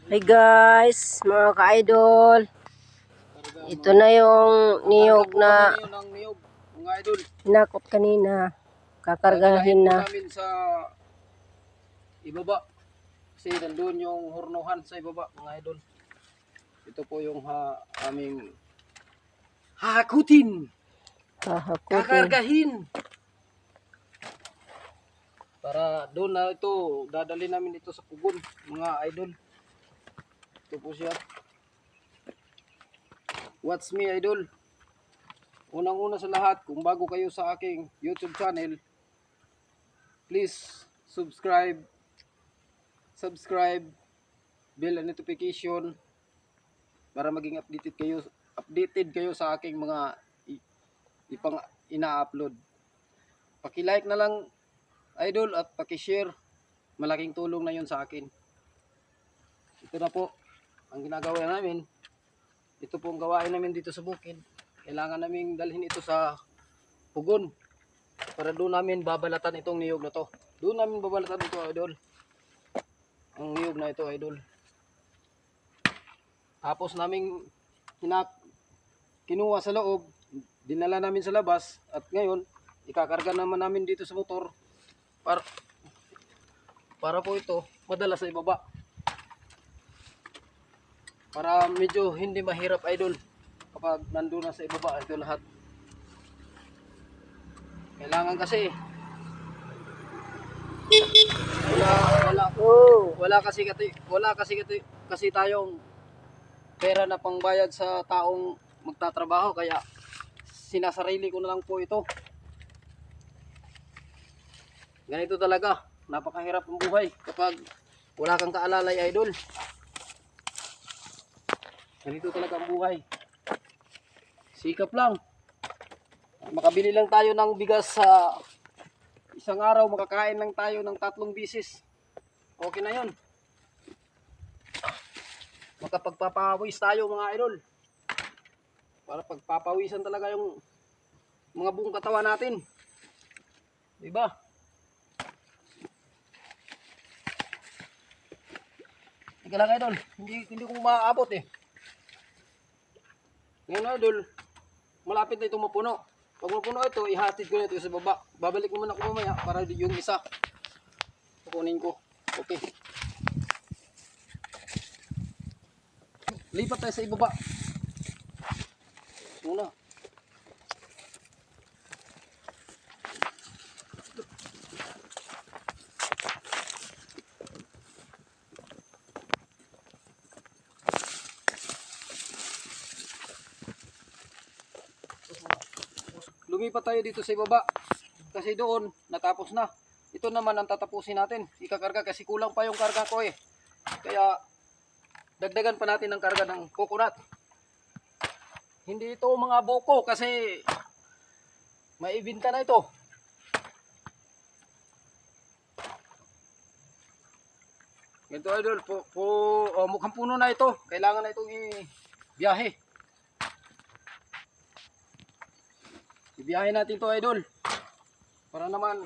Hi guys, mga ka-idol. Ito na yung niyog na mga idol. hinakot kanina. Kakargahin na. Namin sa ibaba. Kasi nandun yung hurnuhan sa ibaba, mga idol. Ito po yung aming hahakutin. Hahakutin. Kakargahin. Para doon na ito, dadali namin ito sa pugon, mga idol. Ito po siya. Watch me, idol. Unang-una sa lahat, kung bago kayo sa aking YouTube channel, please subscribe, bell and notification para maging updated kayo sa aking mga ipang ina-upload. Paki-like na lang, idol, at paki-share. Malaking tulong na 'yon sa akin. Ito na po ang ginagawa namin. Ito po ang gawain namin dito sa bukid. Kailangan naming dalhin ito sa pugon para doon namin babalatan itong niyog na to. Doon namin babalatan ito, idol. Ang niyog na ito, idol. Tapos naming kinuha sa loob, dinala namin sa labas, at ngayon ikakarga naman namin dito sa motor para po ito madala sa ibaba. Para medyo hindi mahirap, idol, kapag nandun na sa ibaba ito lahat. Kailangan kasi wala kasi tayong pera na pangbayad sa taong magtatrabaho, kaya sinasarili ko na lang po ito. Ganito talaga, napakahirap ang buhay kapag wala kang kaalalay, idol. Ganito talaga ang buhay. Sikap lang. Makabili lang tayo ng bigas sa isang araw, makakain lang tayo ng 3 bisis. Okay na 'yon. Makapagpapawis tayo, mga idol. Para pagpapawisan talaga yung mga buong katawan natin. Diba? Ika lang, idol. Hindi ko maaabot eh. Ngayon, idol, malapit na itong mapuno. Pag mapuno ito, ihatid ko na ito sa baba. Babalik naman ako mamaya para yung isa kukunin ko. Okay. Lipat tayo sa ibaba. Muna. Lumipat tayo dito sa ibaba. Kasi doon, natapos na. Ito naman ang tatapusin natin. Ikakarga kasi kulang pa yung karga ko eh. Kaya, dagdagan pa natin ng karga ng coconut. Hindi ito mga buko kasi maibinta na ito. Ito, idol, mukhang puno na ito. Kailangan na itong ibiyahe. Ibiyahe natin to, idol. Para naman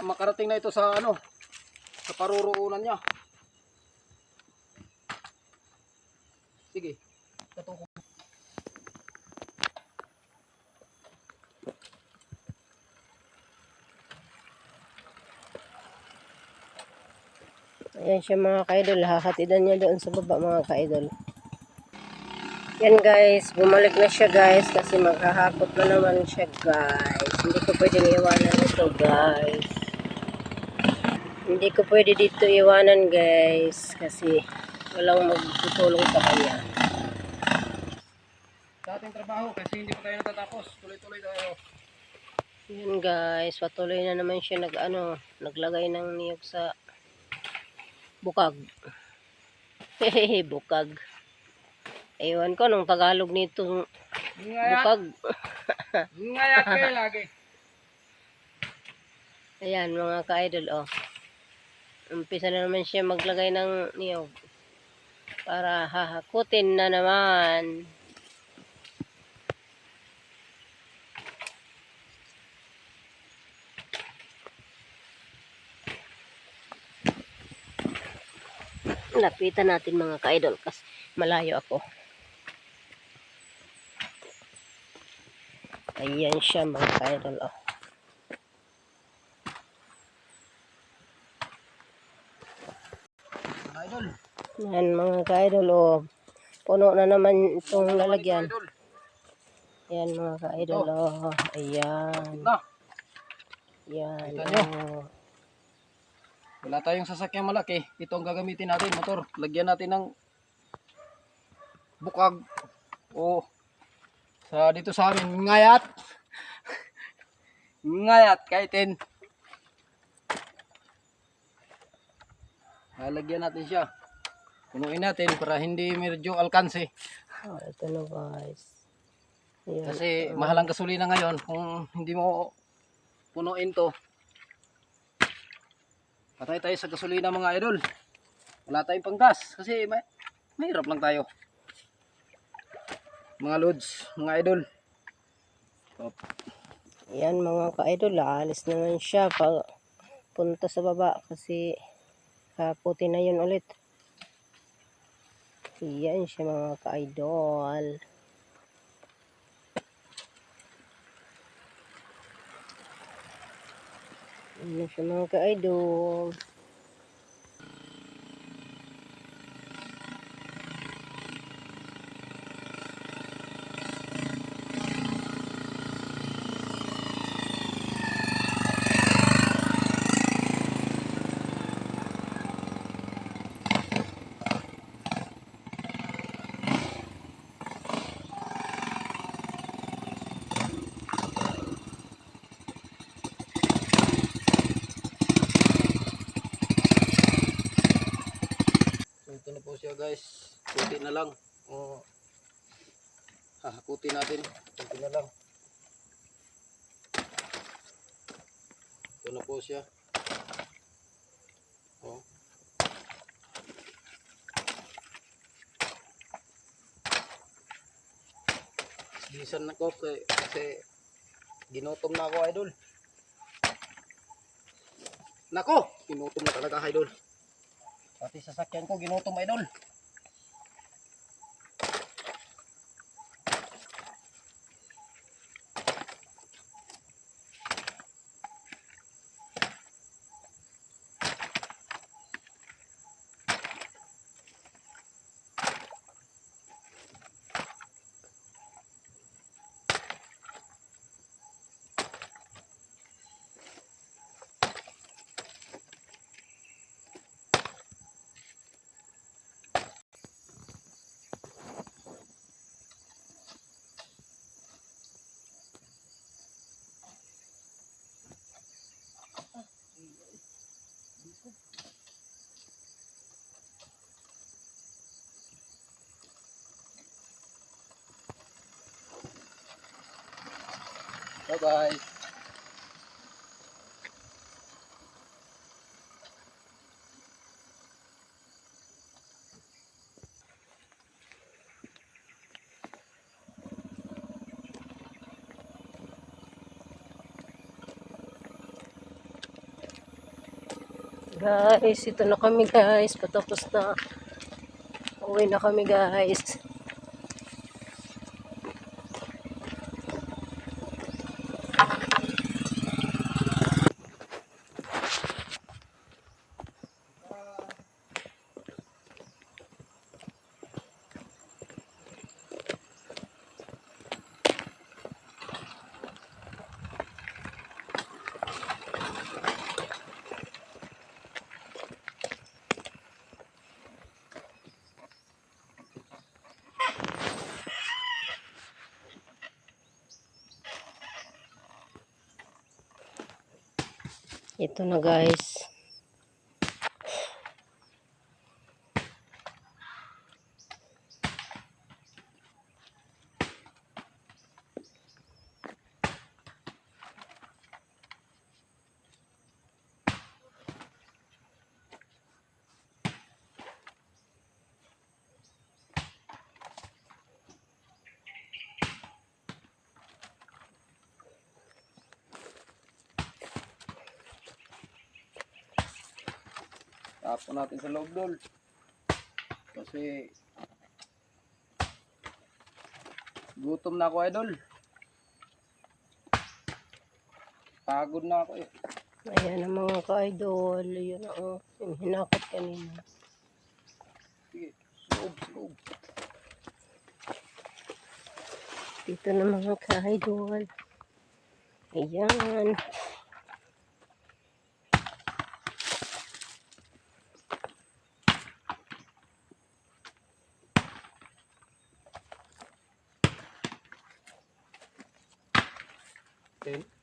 makarating na ito sa sa paruroonan niya. Sige. Ito. Ayan siya, mga ka-idol. Hahatidan niya doon sa baba, mga ka-idol. Yan guys, bumalik na siya guys kasi maghahakot na naman siya guys. Hindi ko pwede iwanan ito guys. Hindi ko pwede dito iwanan guys kasi walang magtutulong sa kanya. Sa ating trabaho kasi hindi pa tayo natatapos. Tuloy-tuloy tayo. Yan guys, patuloy na naman siya naglagay ng niyog sa bukag. Hehehe, bukag. Ewan ko nung Tagalog nito bukag. Ngayat kayo lagi. Ayan mga ka-idol, oh. Umpisa na naman siya maglagay ng niyog para hahakutin na naman. Lapitan natin mga ka-idol kasi malayo ako. Ayan siya mga ka-idol. Oh. Mga idol. Yan mga ka-idol. Oh. Puno na naman itong Mga lalagyan. idol. Yan mga ka-idol. Oh. Ayan. Na. Yan. Kita nyo. Oh. Wala tayong sasakyang malaki. Ito ang gagamitin natin, motor. Lagyan natin ng bukag o sa dito sa amin ngayat. Ngayat kaitin. Lalagyan natin siya. Punuin natin para hindi medyo alkanse. Oh, ito na guys. Ayan. Kasi mahal ang gasolina ngayon. Kung hindi mo punuin to, patay tayo sa gasolina mga idol. Wala tayong panggas kasi mahirap lang tayo. Mga lods, mga idol. Ayan mga ka-idol. Aalis naman siya pag punta sa baba kasi puti na yun ulit. Ayan siya mga ka-idol. Ayan siya mga ka-idol. Ito na po siya guys. Kunti na lang. Hahakutin natin. Kunti na lang. Ito na po siya. Oh. Bilisan na ko kasi ginutom na ako idol. Nako, ginutom na talaga idol. Pati sasakyan ko ginutom idol. Bye bye. Guys, ito na kami guys. Patapos na. Uwi na kami guys. Ito na guys. Tapon natin sa loob dol. Kasi gutom na ako, idol. Pagod na ako eh. Ayan ang mga ka-idol. Yun ang yung hinakot kanina. Sige, loob. Dito na mga ka-idol. Ayan. Okay.